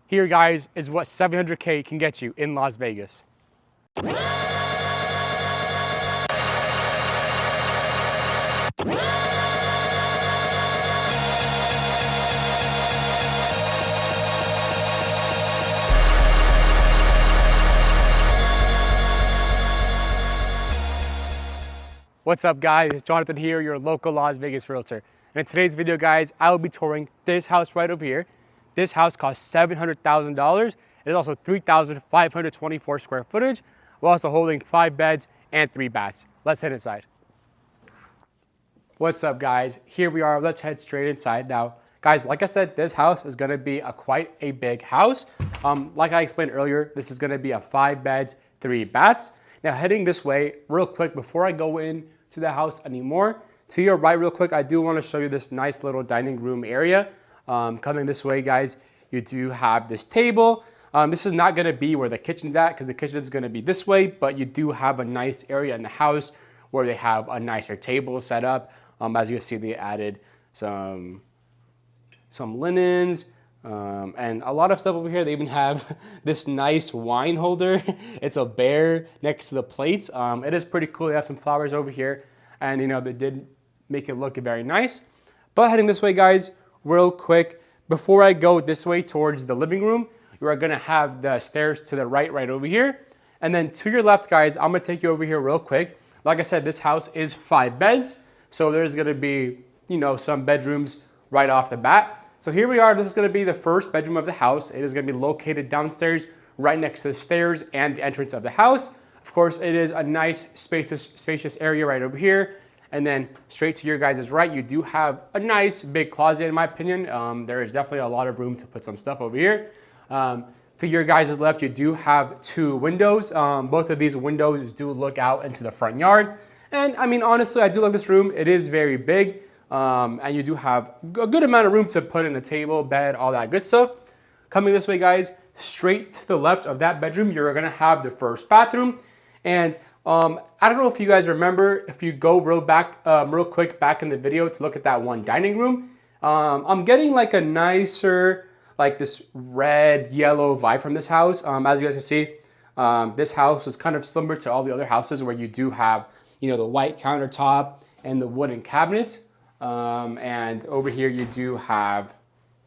Here, guys, is what 700K can get you in Las Vegas. What's up, guys? Jonathan here, your local Las Vegas realtor. And in today's video, guys, I will be touring this house right over here. This house costs $700,000. It is also 3,524 square footage, while also holding 5 beds and 3 baths. Let's head inside. What's up, guys? Here we are. Let's head straight inside. Now, guys, like I said, this house is going to be quite a big house. Like I explained earlier, this is going to be a 5 beds, 3 baths. Now, heading this way, real quick, before I go in to the house anymore, to your right real quick, I do want to show you this nice little dining room area. Coming this way, guys, you do have this table. This is not going to be where the kitchen's at because the kitchen is going to be this way, but you do have a nice area in the house where they have a nicer table set up. As you can see, they added some linens and a lot of stuff over here. They even have this nice wine holder. It's a bear next to the plates. It is pretty cool. They have some flowers over here, and you know, they did make it look very nice. But heading this way, guys, real quick, before I go this way towards the living room, you are gonna have the stairs to the right over here. And then to your left, guys, I'm gonna take you over here real quick. Like I said, this house is 5 beds. So there's gonna be, you know, some bedrooms right off the bat. So here we are. This is gonna be the first bedroom of the house. It is gonna be located downstairs right next to the stairs and the entrance of the house. Of course, it is a nice spacious area right over here. And then straight to your guys' right, you do have a nice big closet, in my opinion. There is definitely a lot of room to put some stuff over here. To your guys' left, you do have 2 windows. Both of these windows do look out into the front yard. And I mean, honestly, I do love this room. It is very big. And you do have a good amount of room to put in a table, bed, all that good stuff. Coming this way, guys, straight to the left of that bedroom, you're gonna have the first bathroom. And I don't know if you guys remember, if you go real quick back in the video to look at that one dining room, I'm getting like a nicer, like this red, yellow vibe from this house. As you guys can see, this house is kind of similar to all the other houses where you do have, you know, the white countertop and the wooden cabinets. And over here you do have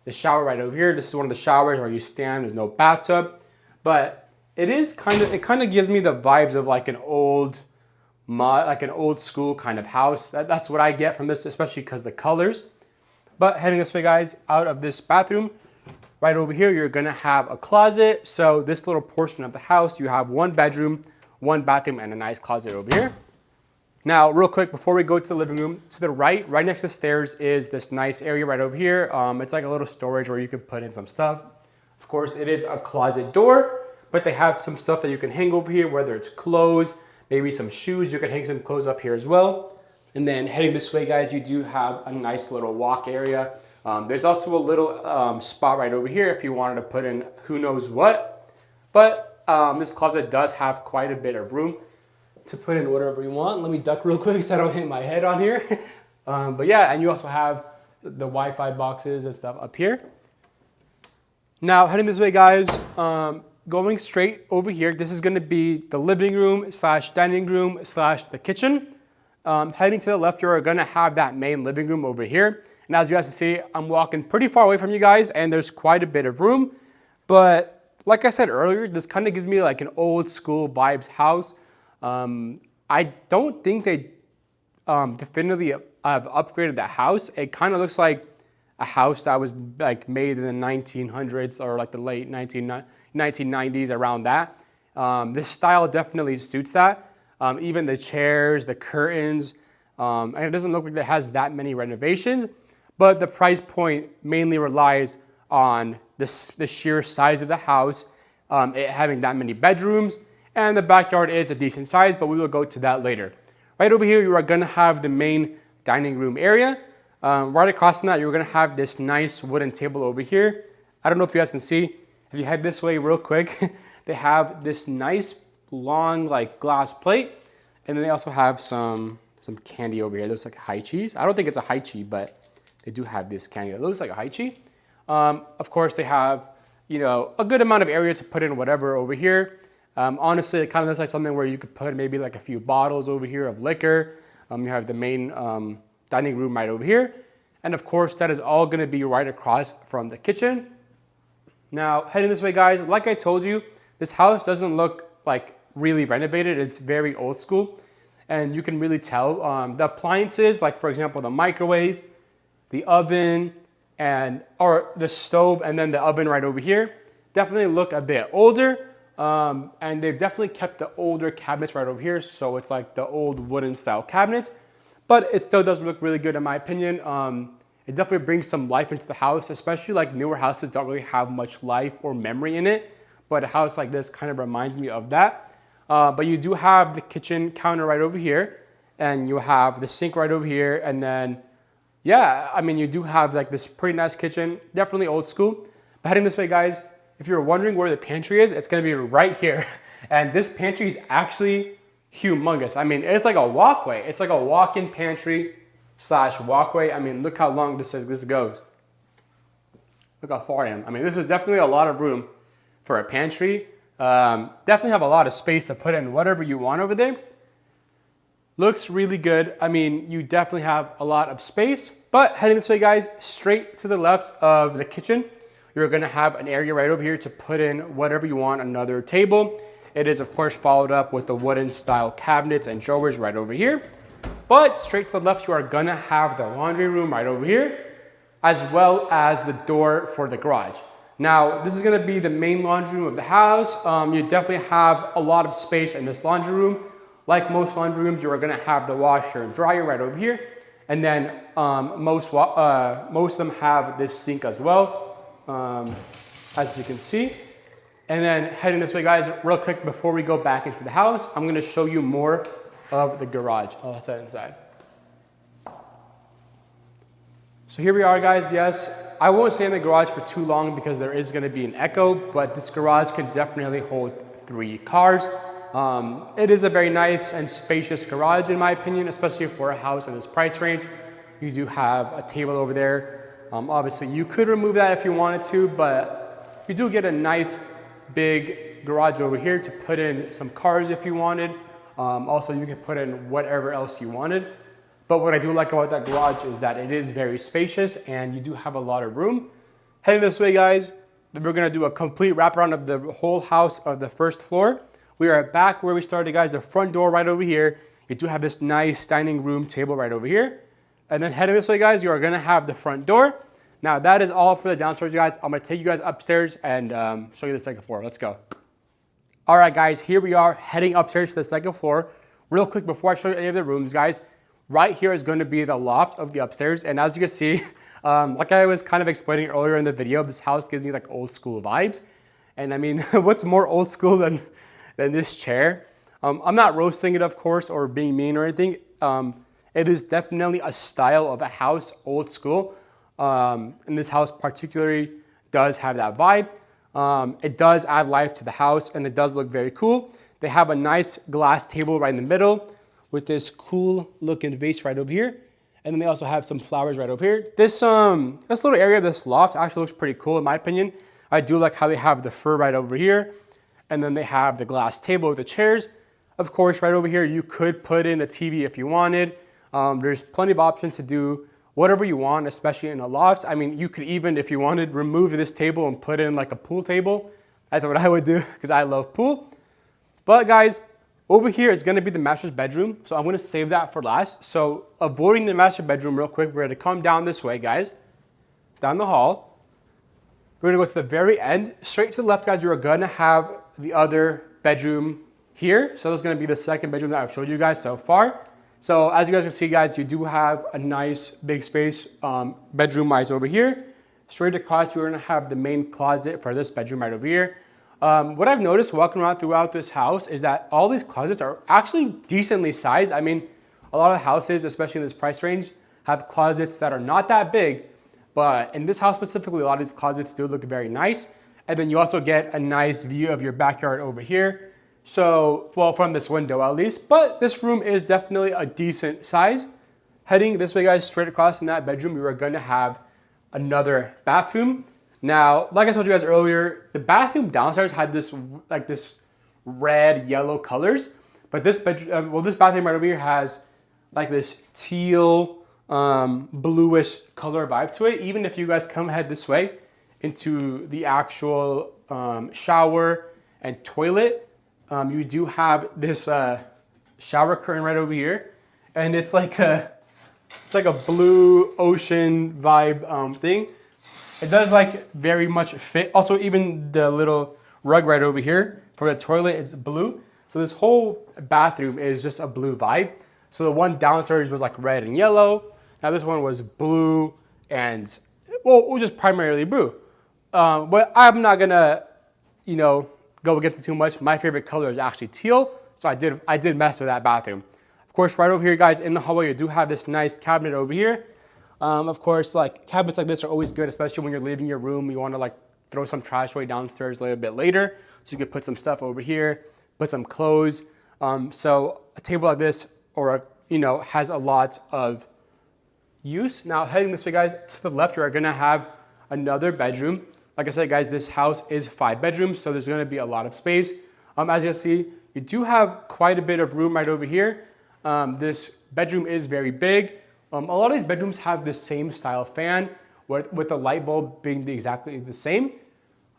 the shower right over here. This is one of the showers where you stand. There's no bathtub, but it kind of gives me the vibes of like an old school kind of house. That's what I get from this, especially because the colors. But heading this way, guys, out of this bathroom, right over here, you're gonna have a closet. So this little portion of the house, you have 1 bedroom, 1 bathroom, and a nice closet over here. Now, real quick, before we go to the living room, to the right next to the stairs is this nice area right over here. It's like a little storage where you can put in some stuff. Of course, it is a closet door, but they have some stuff that you can hang over here, whether it's clothes, maybe some shoes. You can hang some clothes up here as well. And then heading this way, guys, you do have a nice little walk area. There's also a little spot right over here if you wanted to put in who knows what. But this closet does have quite a bit of room to put in whatever you want. Let me duck real quick so I don't hit my head on here. But yeah, and you also have the Wi-Fi boxes and stuff up here. Now, heading this way, guys, going straight over here, this is gonna be the living room / dining room / the kitchen. Heading to the left, you're gonna have that main living room over here. And as you guys can see, I'm walking pretty far away from you guys, and there's quite a bit of room. But like I said earlier, this kind of gives me like an old school vibes house. I don't think they definitively have upgraded the house. It kind of looks like a house that was like made in the 1900s or like the late 1990s, around that. This style definitely suits that. Even the chairs, the curtains, and it doesn't look like it has that many renovations, but the price point mainly relies on the sheer size of the house, it having that many bedrooms. And the backyard is a decent size, but we will go to that later. Right over here, you are gonna have the main dining room area. Right across from that, you're gonna have this nice wooden table over here. I don't know if you guys can see. If you head this way real quick, they have this nice long like glass plate. And then they also have some candy over here. It looks like high cheese. I don't think it's a high cheese, but they do have this candy that looks like a high cheese. Of course, they have you know, a good amount of area to put in whatever over here. Honestly, it kind of looks like something where you could put maybe like a few bottles over here of liquor. You have the main dining room right over here. And of course, that is all gonna be right across from the kitchen. Now, heading this way, guys, like I told you, this house doesn't look like really renovated. It's very old school. And you can really tell the appliances, like for example, the microwave, the oven, or the stove, and then the oven right over here, definitely look a bit older. And they've definitely kept the older cabinets right over here. So it's like the old wooden style cabinets, but it still does look really good in my opinion. It definitely brings some life into the house, especially like newer houses don't really have much life or memory in it. But a house like this kind of reminds me of that. But you do have the kitchen counter right over here, and you have the sink right over here. And then, yeah, I mean, you do have like this pretty nice kitchen, definitely old school. But heading this way, guys, if you're wondering where the pantry is, it's gonna be right here. And this pantry is actually humongous. I mean, it's like a walkway. It's like a walk-in pantry / walkway. I mean, look how long this goes. Look how far I am. I mean, this is definitely a lot of room for a pantry. Definitely have a lot of space to put in whatever you want over there. Looks really good. I mean, you definitely have a lot of space. But heading this way, guys, straight to the left of the kitchen, you're gonna have an area right over here to put in whatever you want, another table. It is of course followed up with the wooden style cabinets and drawers right over here. But straight to the left, you are gonna have the laundry room right over here, as well as the door for the garage. Now, this is gonna be the main laundry room of the house. You definitely have a lot of space in this laundry room. Like most laundry rooms, you are gonna have the washer and dryer right over here. And then most of them have this sink as well. As you can see. And then heading this way, guys, real quick before we go back into the house, I'm gonna show you more of the garage. Oh, let's head inside. So here we are, guys. Yes, I won't stay in the garage for too long because there is gonna be an echo, but this garage can definitely hold 3 cars. It is a very nice and spacious garage in my opinion, especially for a house in this price range. You do have a table over there. Obviously, you could remove that if you wanted to, but you do get a nice big garage over here to put in some cars if you wanted. Also, you can put in whatever else you wanted. But what I do like about that garage is that it is very spacious and you do have a lot of room. Heading this way, guys, we're gonna do a complete wraparound of the whole house of the first floor. We are back where we started, guys, the front door right over here. You do have this nice dining room table right over here. And then heading this way, guys, you are gonna have the front door. Now that is all for the downstairs, guys. I'm gonna take you guys upstairs and show you the second floor. Let's go. All right, guys, here we are heading upstairs to the second floor. Real quick before I show you any of the rooms, guys, right here is gonna be the loft of the upstairs. And as you can see, like I was kind of explaining earlier in the video, this house gives me like old school vibes. And I mean, what's more old school than this chair? I'm not roasting it, of course, or being mean or anything. It is definitely a style of a house, old school. And this house particularly does have that vibe. It does add life to the house and it does look very cool. They have a nice glass table right in the middle with this cool looking vase right over here. And then they also have some flowers right over here. This little area of this loft actually looks pretty cool in my opinion. I do like how they have the fur right over here. And then they have the glass table with the chairs. Of course, right over here, you could put in a TV if you wanted. There's plenty of options to do whatever you want, especially in a loft. I mean, you could even, if you wanted, remove this table and put in like a pool table. That's what I would do because I love pool. But guys, over here is gonna be the master's bedroom. So I'm gonna save that for last. So avoiding the master bedroom real quick, we're gonna come down this way, guys, down the hall. We're gonna go to the very end. Straight to the left, guys, you're gonna have the other bedroom here. So that's gonna be the second bedroom that I've showed you guys so far. So as you guys can see, guys, you do have a nice big space bedroom-wise over here. Straight across, you're gonna have the main closet for this bedroom right over here. What I've noticed walking around throughout this house is that all these closets are actually decently sized. I mean, a lot of houses, especially in this price range, have closets that are not that big, but in this house specifically, a lot of these closets do look very nice. And then you also get a nice view of your backyard over here. So, well, from this window at least, but this room is definitely a decent size. Heading this way, guys, straight across in that bedroom, you are gonna have another bathroom. Now, like I told you guys earlier, the bathroom downstairs had this this red, yellow colors, but this bedroom, this bathroom right over here has like this teal, bluish color vibe to it. Even if you guys come ahead this way into the actual shower and toilet, you do have this shower curtain right over here, and it's like a blue ocean vibe thing. It does like very much fit. Also, even the little rug right over here for the toilet is blue. So this whole bathroom is just a blue vibe. So the one downstairs was like red and yellow. Now this one was blue and, well, it was just primarily blue. But I'm not gonna, go against it too much. My favorite color is actually teal. So I did mess with that bathroom. Of course, right over here, guys, in the hallway, you do have this nice cabinet over here. Of course, like cabinets like this are always good, especially when you're leaving your room. You want to like throw some trash away downstairs a little bit later. So you could put some stuff over here, put some clothes. So a table like this, has a lot of use. Now heading this way, guys, to the left, you're gonna have another bedroom. Like I said, guys, this house is 5 bedrooms, so there's gonna be a lot of space. As you can see, you do have quite a bit of room right over here. This bedroom is very big. A lot of these bedrooms have the same style fan with the light bulb being exactly the same.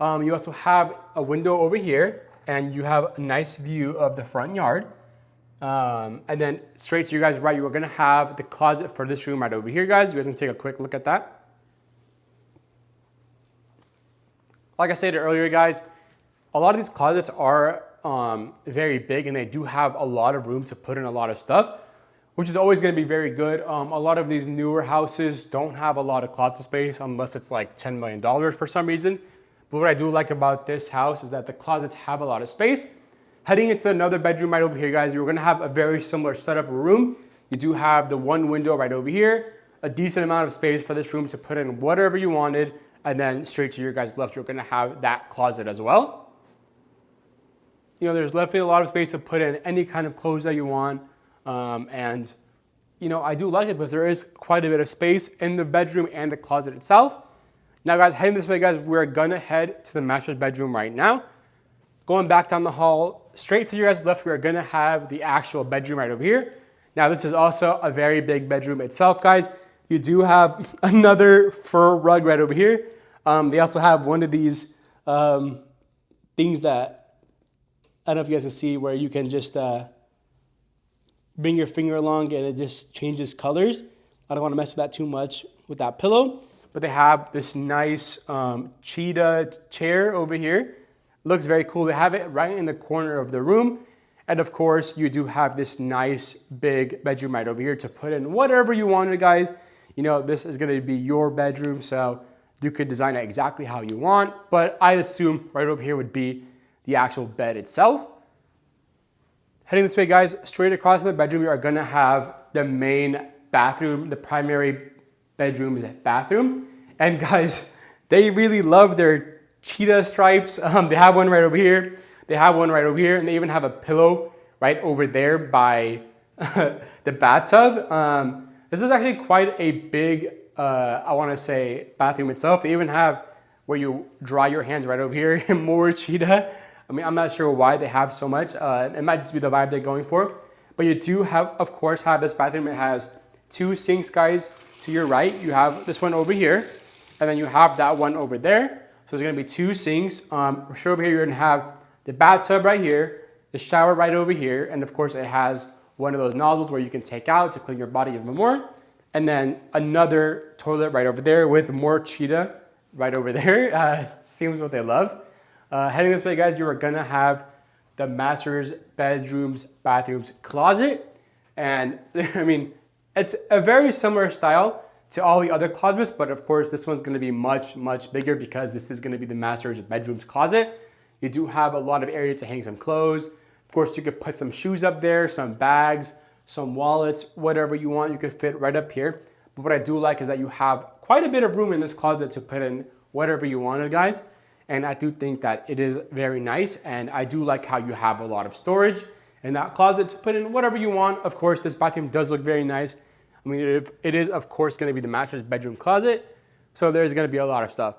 You also have a window over here, and you have a nice view of the front yard. And then straight to you guys' right, you are gonna have the closet for this room right over here, guys. You guys can take a quick look at that. Like I said earlier, guys, a lot of these closets are very big, and they do have a lot of room to put in a lot of stuff, which is always going to be very good. A lot of these newer houses don't have a lot of closet space unless it's like $10 million for some reason. But what I do like about this house is that the closets have a lot of space. Heading into another bedroom right over here, guys, you're going to have a very similar setup of a room. You do have the one window right over here, a decent amount of space for this room to put in whatever you wanted, and then straight to your guys' left, you're going to have that closet as well. There's definitely a lot of space to put in any kind of clothes that you want. And I do like it because there is quite a bit of space in the bedroom and the closet itself. Now, guys, heading this way, guys, we're gonna head to the master's bedroom right now. Going back down the hall, straight to your guys' left, we are gonna have the actual bedroom right over here. Now, this is also a very big bedroom itself, guys. You do have another fur rug right over here. They also have one of these things that, I don't know if you guys can see, where you can just bring your finger along and it just changes colors. I don't want to mess with that too much with that pillow, but they have this nice cheetah chair over here. Looks very cool. They have it right in the corner of the room. And of course, you do have this nice big bedroom right over here to put in whatever you wanted, guys. This is going to be your bedroom, so you could design it exactly how you want, but I'd assume right over here would be the actual bed itself. Heading this way, guys, straight across the bedroom, you are gonna have the main bathroom, the primary bedroom's bathroom. And guys, they really love their cheetah stripes. They have one right over here. They have one right over here, and they even have a pillow right over there by the bathtub. This is actually quite a big, I wanna say, bathroom itself. They even have where you dry your hands right over here, more cheetah. I'm not sure why they have so much. It might just be the vibe they're going for. But you do have, of course, have this bathroom. It has 2 sinks, guys. To your right, you have this one over here, and then you have that one over there. So there's gonna be 2 sinks. Over here, you're gonna have the bathtub right here, the shower right over here, and of course, it has one of those nozzles where you can take out to clean your body even more. And then another toilet right over there with more cheetah right over there. Seems what they love. Heading this way, guys, you are gonna have the master's bathrooms closet. And it's a very similar style to all the other closets, but of course, this one's gonna be much, much bigger because this is gonna be the master's bedrooms closet. You do have a lot of area to hang some clothes. Of course, you could put some shoes up there, some bags, some wallets, whatever you want, you could fit right up here. But what I do like is that you have quite a bit of room in this closet to put in whatever you wanted, guys. And I do think that it is very nice, and I do like how you have a lot of storage in that closet to put in whatever you want. Of course, this bathroom does look very nice. It is, of course, gonna be the master's bedroom closet, so there's gonna be a lot of stuff.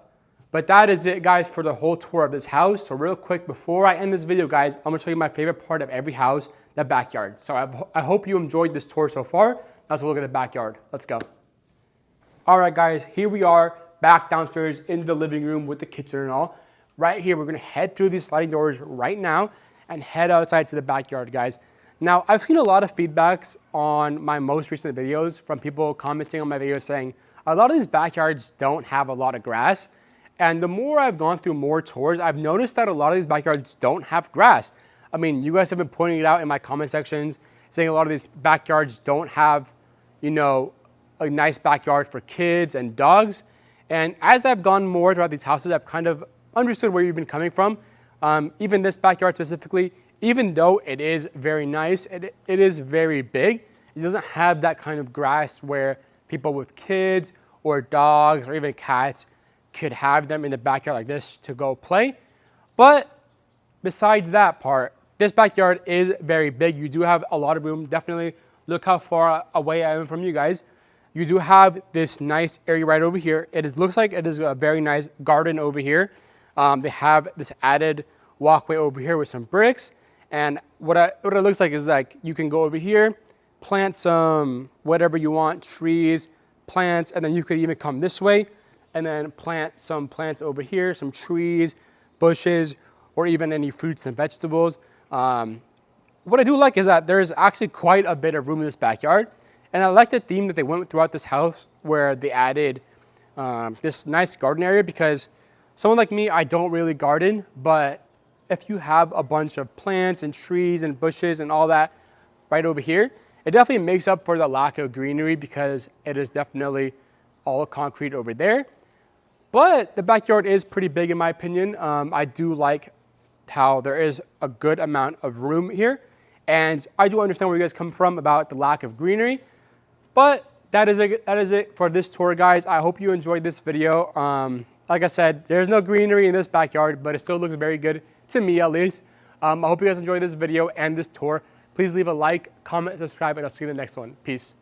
But that is it, guys, for the whole tour of this house. So real quick, before I end this video, guys, I'm gonna show you my favorite part of every house, the backyard. So I hope you enjoyed this tour so far. Let's look at the backyard. Let's go. All right, guys, here we are back downstairs in the living room with the kitchen and all. Right here, we're gonna head through these sliding doors right now and head outside to the backyard, guys. Now, I've seen a lot of feedbacks on my most recent videos from people commenting on my videos saying, a lot of these backyards don't have a lot of grass. And the more I've gone through more tours, I've noticed that a lot of these backyards don't have grass. I mean, you guys have been pointing it out in my comment sections, saying a lot of these backyards don't have, you know, a nice backyard for kids and dogs. And as I've gone more throughout these houses, I've kind of understood where you've been coming from. Even this backyard specifically, even though it is very nice, it is very big. It doesn't have that kind of grass where people with kids or dogs or even cats could have them in the backyard like this to go play. But besides that part, this backyard is very big. You do have a lot of room. Definitely look how far away I am from you guys. You do have this nice area right over here. Looks like it is a very nice garden over here. They have this added walkway over here with some bricks. And what it looks like is like you can go over here, plant some whatever you want, trees, plants, and then you could even come this way and then plant some plants over here, some trees, bushes, or even any fruits and vegetables. What I do like is that there's actually quite a bit of room in this backyard. And I like the theme that they went throughout this house where they added this nice garden area, because someone like me, I don't really garden, but if you have a bunch of plants and trees and bushes and all that right over here, it definitely makes up for the lack of greenery, because it is definitely all concrete over there. But the backyard is pretty big in my opinion. I do like how there is a good amount of room here. And I do understand where you guys come from about the lack of greenery. But that is it for this tour, guys. I hope you enjoyed this video. Like I said, there's no greenery in this backyard, but it still looks very good to me at least. I hope you guys enjoyed this video and this tour. Please leave a like, comment, subscribe, and I'll see you in the next one. Peace.